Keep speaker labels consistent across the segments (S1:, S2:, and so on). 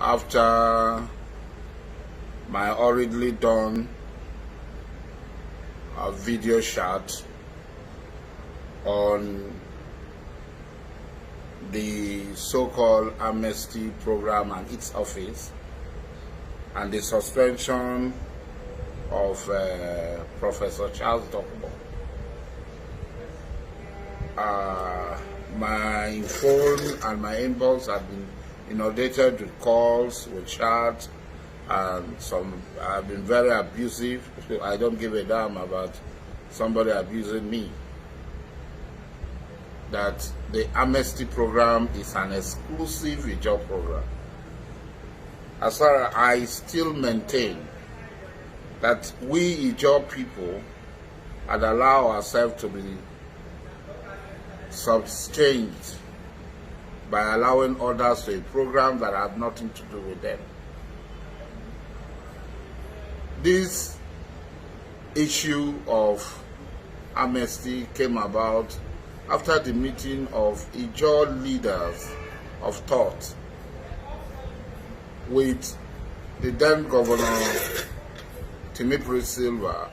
S1: after my hurriedly done video chat on the so-called amnesty program and its office and the suspension of Professor Charles Dokubo. My phone and my inbox have been inundated with calls, with chats, and some have been very abusive. I don't give a damn about somebody abusing me. That the amnesty program is an exclusive job program. As far as I still maintain that we job people had allowed ourselves to be subsumed by allowing others to a program that had nothing to do with them. This issue of amnesty came about after the meeting of Ijaw leaders of thought with the then Governor Timipri Silva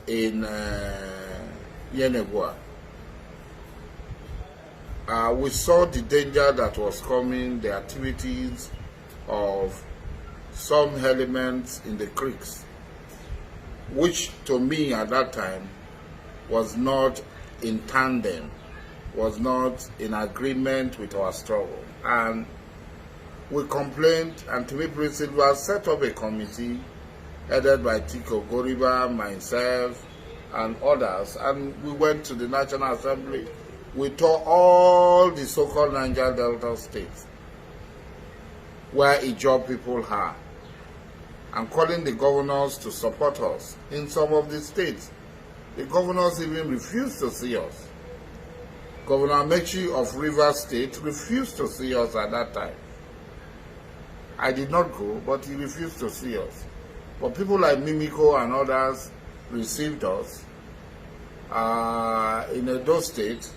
S1: in Yenegua. We saw the danger that was coming, the activities of some elements in the creeks, which to me at that time was not in tandem, was not in agreement with our struggle. And we complained, and Timipri Silva set up a committee headed by Tiko Goriba, myself, and others, and we went to the National Assembly. We toured all the so-called Niger Delta states where Ijaw people are, and calling the governors to support us. In some of the states, the governors even refused to see us. Governor Mechi of Rivers State refused to see us at that time. I did not go, but he refused to see us. But people like Mimiko and others received us. In Edo State,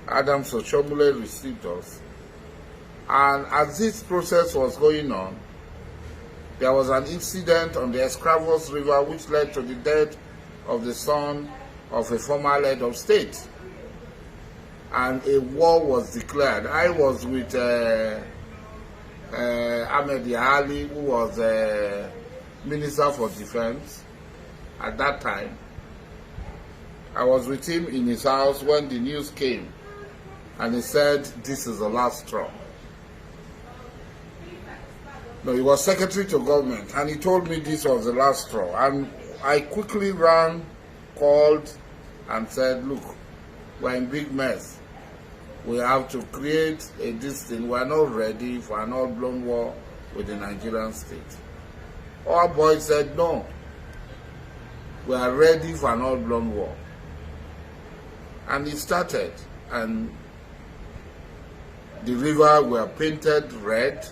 S1: Adam Sochomule received us. And as this process was going on, there was an incident on the Escravos River which led to the death of the son of a former head of state. And a war was declared. I was with Ahmed Yahali, who was Minister for Defense at that time. I was with him in his house when the news came, and he said, "This is the last straw." No, he was secretary to government, and he told me this was the last straw. And I quickly ran, called, and said, "Look, we're in big mess. We have to create this thing. We're not ready for an all-blown war with the Nigerian state." Our boys said, "No, we are ready for an all-blown war." And it started, and the river were painted red,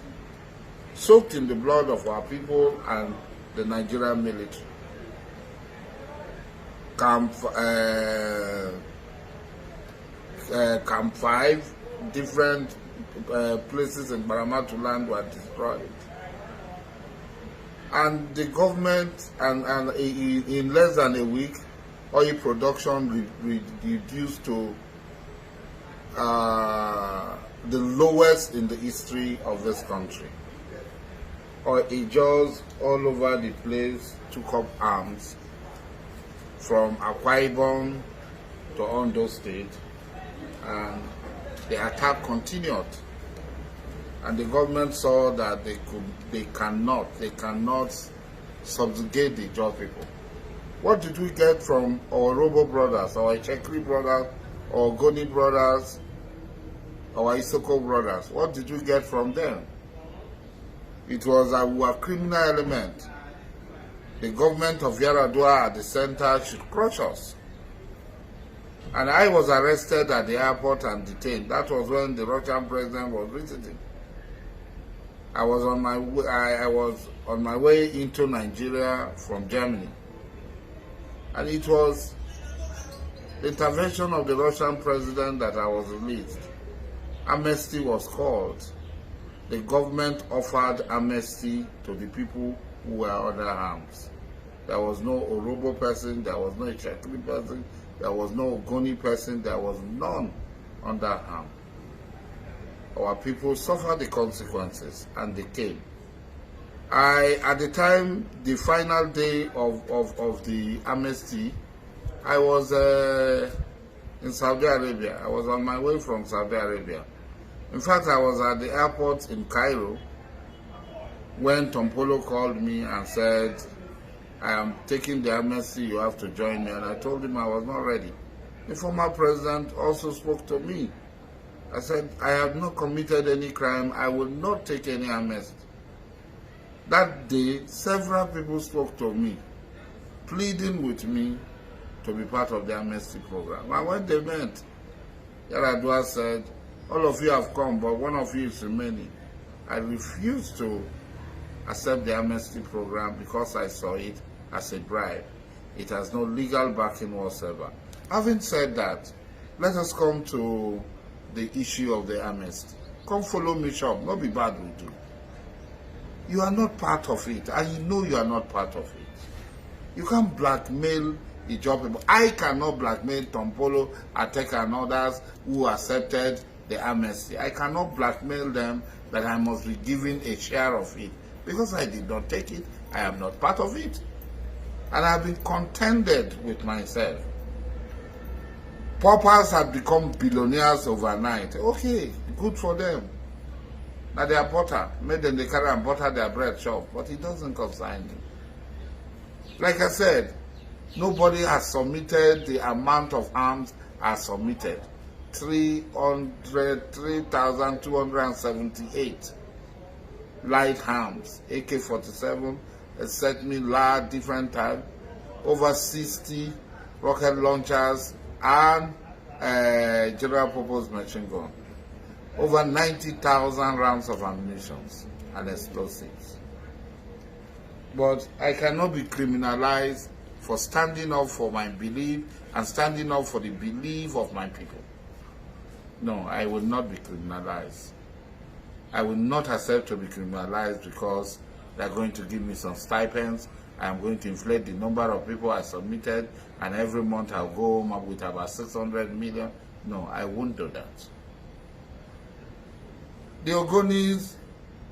S1: soaked in the blood of our people and the Nigerian military. Camp 5, different places in Baramatu land were destroyed. And the government, and in less than a week, oil production reduced to the lowest in the history of this country. Ijaws all over the place took up arms from Akwa Ibom to Ondo State, and the attack continued. And the government saw that they cannot subjugate the Ijaw people. What did we get from our Robo brothers, our Chekri brothers, our Goni brothers, our Isoko brothers? What did we get from them? It was our criminal element. The government of Yaradua at the center should crush us. And I was arrested at the airport and detained. That was when the Russian president was visiting. I was on my way into Nigeria from Germany. And it was the intervention of the Russian president that I was released. amnesty was called, the government offered amnesty to the people who were under arms. There was no Orobo person, there was no Ichekri person, there was no Ogoni person, there was none under harm. Our people suffered the consequences, and they came. At the time, the final day of the amnesty, I was in Saudi Arabia. I was on my way from Saudi Arabia. In fact, I was at the airport in Cairo when Tompolo called me and said, I am taking the amnesty, you have to join me. And I told him I was not ready. The former president also spoke to me. I said, I have not committed any crime. I will not take any amnesty. That day, several people spoke to me, pleading with me to be part of the amnesty program. And when they met, Yaradua said, all of you have come, but one of you is remaining. I refused to accept the amnesty program because I saw it as a bribe. It has no legal backing whatsoever. Having said that, let us come to the issue of the amnesty. Come follow me shop, not be bad with you. You are not part of it, and you know you are not part of it. You can't blackmail the job people. I cannot blackmail Tompolo, Ateka, and others who accepted the amnesty. I cannot blackmail them that I must be given a share of it. Because I did not take it, I am not part of it. And I've been contented with myself. Paupers have become billionaires overnight. Okay, good for them. Now they are butter. Made them they carry and butter their bread shop. But it doesn't concern me. Like I said, nobody has submitted the amount of arms as submitted. 3,278 light arms, AK-47, set-me-la, different type, over 60 rocket launchers and general purpose machine gun, over 90,000 rounds of ammunition and explosives. But I cannot be criminalized for standing up for my belief and standing up for the belief of my people. No, I will not be criminalized. I will not accept to be criminalized because they are going to give me some stipends. I am going to inflate the number of people I submitted, and every month I'll go home with about 600 million. No, I won't do that. The Ogonis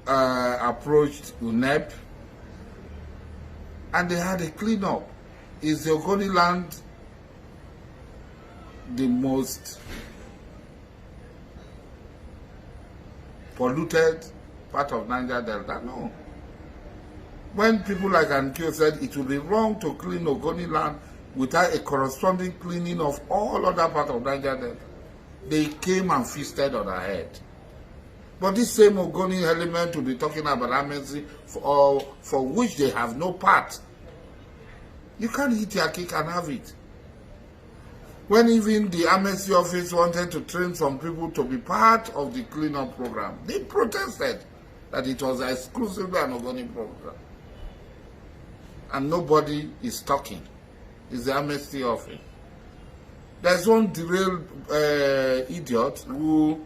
S1: approached UNEP, and they had a cleanup. Is the Ogoni land the most polluted part of Niger Delta? No. When people like Ankyo said it would be wrong to clean Ogoni land without a corresponding cleaning of all other parts of Niger Delta, they came and feasted on our head. But this same Ogoni element will be talking about amnesty for which they have no part. You can't eat your cake and have it. When even the amnesty office wanted to train some people to be part of the cleanup program, they protested that it was exclusively an Ogoni program. And nobody is talking. It's the amnesty office. There's one derailed idiot who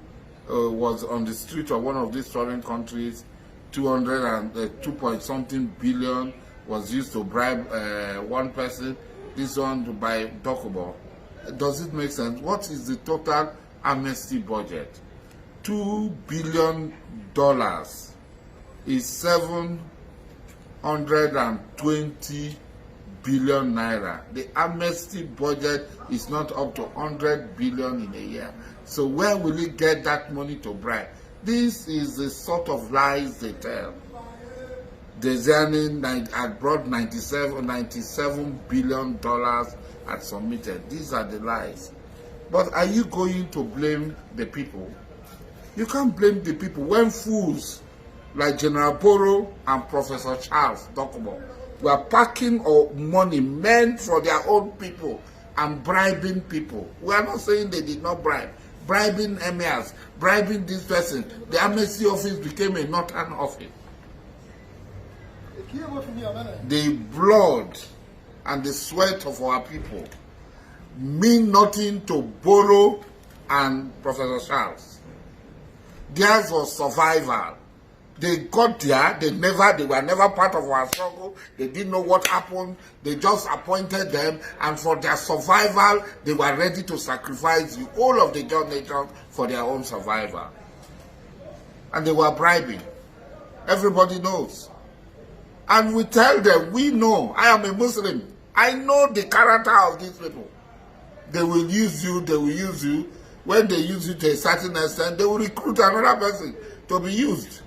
S1: was on the street of one of these foreign countries. 2.something billion was used to bribe one person. This one to buy Dokubo. Does it make sense? What is the total amnesty budget? $2 billion is 720 billion naira. The amnesty budget is not up to 100 billion in a year. So where will he get that money to bribe? This is the sort of lies they tell. Desiani had brought $97 billion had submitted. These are the lies. But are you going to blame the people? You can't blame the people when fools like General Boro and Professor Charles Dokubo were packing money meant for their own people and bribing people. We are not saying they did not bribe. Bribing emirs, bribing this person. The amnesty office became a northern office. The blood and the sweat of our people mean nothing to Boro and Professor Charles. Theirs was survival. They got there, they were never part of our struggle, they didn't know what happened, they just appointed them, and for their survival, they were ready to sacrifice the whole of the John nation for their own survival. And they were bribing. Everybody knows. And we tell them, we know, I am a Muslim, I know the character of these people. They will use you, they will use you. When they use you to a certain extent, they will recruit another person to be used.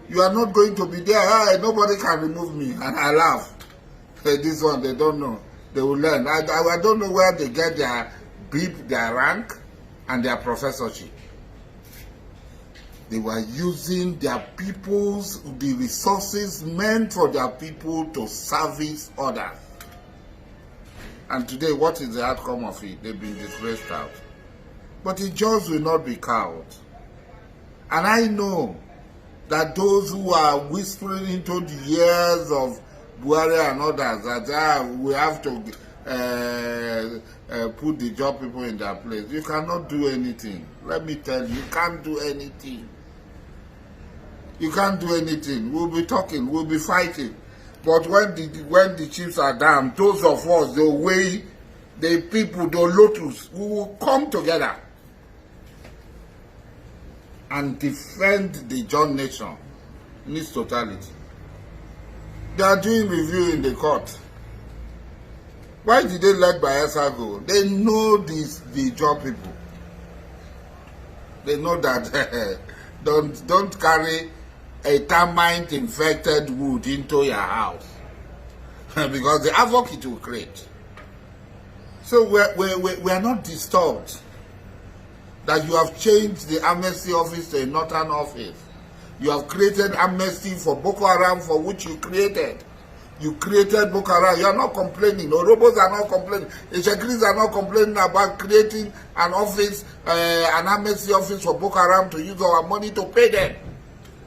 S1: You are not going to be there. Hey, nobody can remove me. And I laugh. Hey, this one, they don't know. They will learn. I don't know where they get their beep, their rank, and their professorship. They were using their people's, the resources meant for their people to service others. And today, what is the outcome of it? They've been disgraced out. But the jaws will not be cowed. And I know that those who are whispering into the ears of Buhari and others that we have to put the job people in their place. You cannot do anything. Let me tell you, you can't do anything. You can't do anything. We'll be talking, we'll be fighting. But when the chips are down, those of us, the way, the people, the lotus, we will come together and defend the John nation in its totality. They are doing review in the court. Why did they let Bayelsa go? They know the John people. They know that don't carry a termite-infected wood into your house because the havoc it will create. So we are not disturbed that you have changed the amnesty office to a northern office. You have created amnesty for Boko Haram, for which you created. You created Boko Haram. You are not complaining. Orobos are not complaining. Ishekris are not complaining about creating an office, an amnesty office for Boko Haram to use our money to pay them.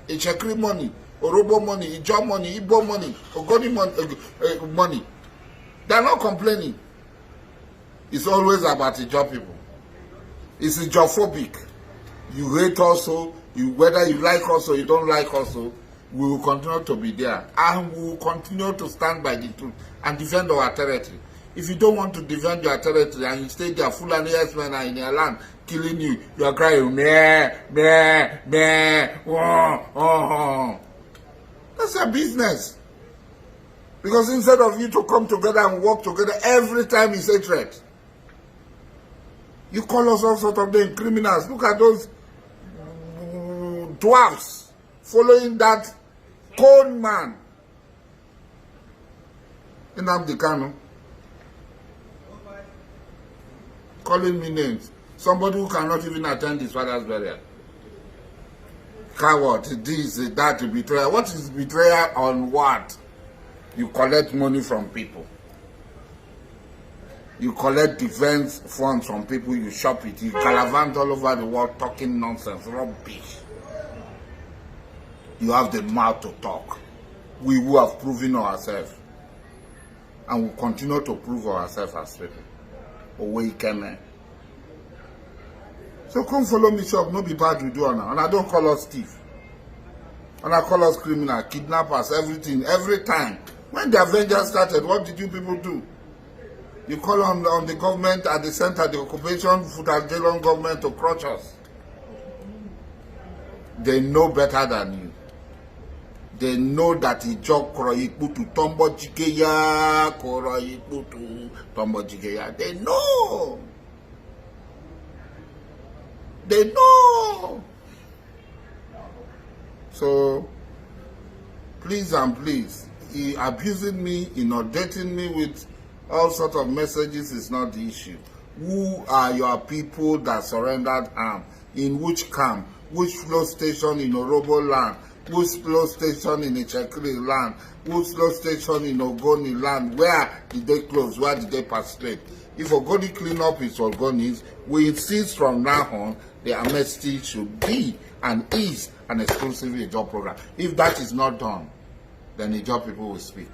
S1: Ishekri money, Orobo money, Ijo money, Igbo money, Ogoni money. They are not complaining. It's always about Ijo people. It's Ijophobic. You hate also, whether you like us or you don't like us, we will continue to be there. And we will continue to stand by the truth and defend our territory. If you don't want to defend your territory and you stay there, Fulani men are in your land killing you, you are crying, meh, meh, meh, oh, oh. That's your business. Because instead of you to come together and work together, every time you say threat, you call us all sort of names, criminals. Look at those dwarfs following that cold man. Nnamdi Kanu. Calling me names. Somebody who cannot even attend his father's burial. Coward, this, that, betrayal. What is betrayal on what? You collect money from people. You collect defense funds from people, you shop it, you galavant all over the world talking nonsense, rubbish. You have the mouth to talk. We who have proven ourselves. And we continue to prove ourselves as people. Away came. So come follow me, shop, no be bad we do now. And I don't call us thief. And I call us criminal, kidnappers, everything, every time. When the Avengers started, what did you people do? You call on the government at the center, the occupation, Futa-Jelon government to crush us. They know better than you. They know that Ijo Koroyiputu Tombo Jikeya, Koroyiputu Tombo Jikeya. They know. They know. So, please and please, he abusing me, inundating me with all sorts of messages is not the issue. Who are your people that surrendered arms? In which camp? Which flow station in Orobo land? Which flow station in Ichekiri land? Which flow station in Ogoni land? Where did they close? Where did they participate? If Ogoni clean up its Ogonis, we insist from now on the amnesty should be and is an exclusive job program. If that is not done, then the job people will speak.